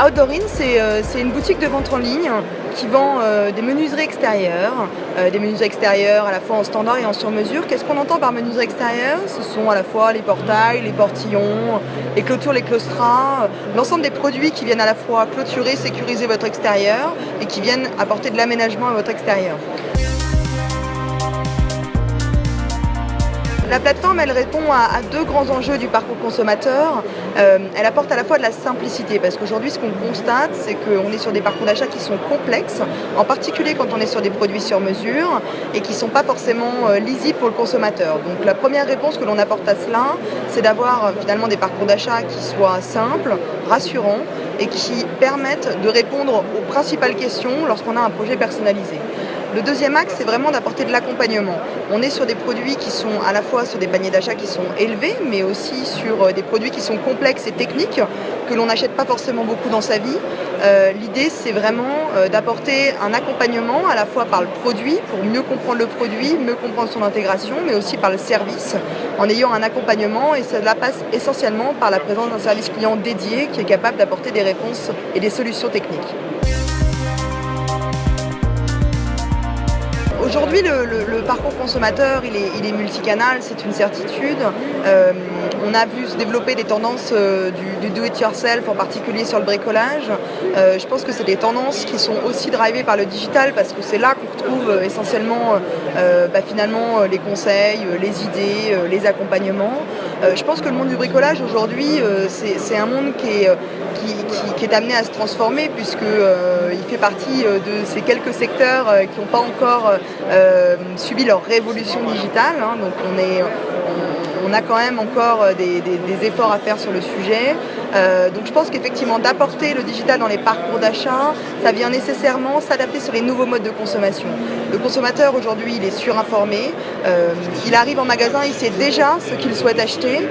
Outdoorin, c'est une boutique de vente en ligne qui vend des menuiseries extérieures à la fois en standard et en sur-mesure. Qu'est-ce qu'on entend par menuiserie extérieure? Ce sont à la fois les portails, les portillons, les clôtures, les claustras, l'ensemble des produits qui viennent à la fois clôturer, sécuriser votre extérieur et qui viennent apporter de l'aménagement à votre extérieur. La plateforme, elle répond à deux grands enjeux du parcours consommateur. Elle apporte à la fois de la simplicité, parce qu'aujourd'hui, ce qu'on constate, c'est qu'on est sur des parcours d'achat qui sont complexes, en particulier quand on est sur des produits sur mesure, et qui ne sont pas forcément lisibles pour le consommateur. Donc la première réponse que l'on apporte à cela, c'est d'avoir finalement des parcours d'achat qui soient simples, rassurants, et qui permettent de répondre aux principales questions lorsqu'on a un projet personnalisé. Le deuxième axe, c'est vraiment d'apporter de l'accompagnement. On est sur des produits qui sont à la fois sur des paniers d'achat qui sont élevés, mais aussi sur des produits qui sont complexes et techniques, que l'on n'achète pas forcément beaucoup dans sa vie. L'idée, c'est vraiment d'apporter un accompagnement à la fois par le produit, pour mieux comprendre le produit, mieux comprendre son intégration, mais aussi par le service, en ayant un accompagnement, et cela passe essentiellement par la présence d'un service client dédié qui est capable d'apporter des réponses et des solutions techniques. Aujourd'hui, le parcours consommateur, il est multicanal, c'est une certitude. On a vu se développer des tendances du do-it-yourself, en particulier sur le bricolage. Je pense que c'est des tendances qui sont aussi drivées par le digital, parce que c'est là qu'on retrouve essentiellement finalement les conseils, les idées, les accompagnements. Je pense que le monde du bricolage aujourd'hui, c'est un monde qui est amené à se transformer, puisqu'il fait partie de ces quelques secteurs qui n'ont pas encore subi leur révolution digitale. Donc on a quand même encore des efforts à faire sur le sujet. Donc je pense qu'effectivement d'apporter le digital dans les parcours d'achat, ça vient nécessairement s'adapter sur les nouveaux modes de consommation. Le consommateur aujourd'hui, il est surinformé, il arrive en magasin, il sait déjà ce qu'il souhaite acheter,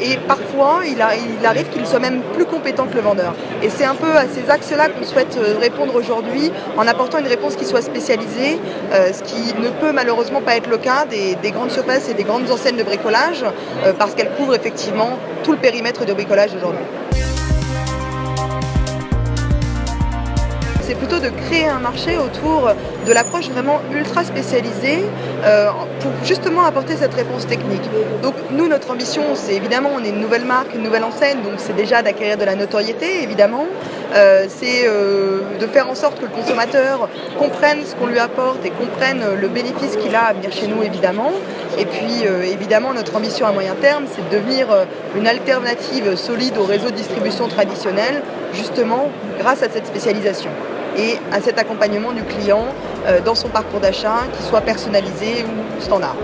et parfois il arrive qu'il soit même plus compétent que le vendeur. Et c'est un peu à ces axes-là qu'on souhaite répondre aujourd'hui, en apportant une réponse qui soit spécialisée, ce qui ne peut malheureusement pas être le cas des grandes surfaces et des grandes enseignes de bricolage, parce qu'elles couvrent effectivement tout le périmètre de bricolage aujourd'hui. C'est plutôt de créer un marché autour de l'approche vraiment ultra spécialisée pour justement apporter cette réponse technique. Donc nous, notre ambition, c'est évidemment, on est une nouvelle marque, une nouvelle enseigne, donc c'est déjà d'acquérir de la notoriété, évidemment. C'est de faire en sorte que le consommateur comprenne ce qu'on lui apporte et comprenne le bénéfice qu'il a à venir chez nous, évidemment. Et puis, évidemment, notre ambition à moyen terme, c'est de devenir une alternative solide au réseau de distribution traditionnel, justement grâce à cette spécialisation et à cet accompagnement du client dans son parcours d'achat, qu'il soit personnalisé ou standard.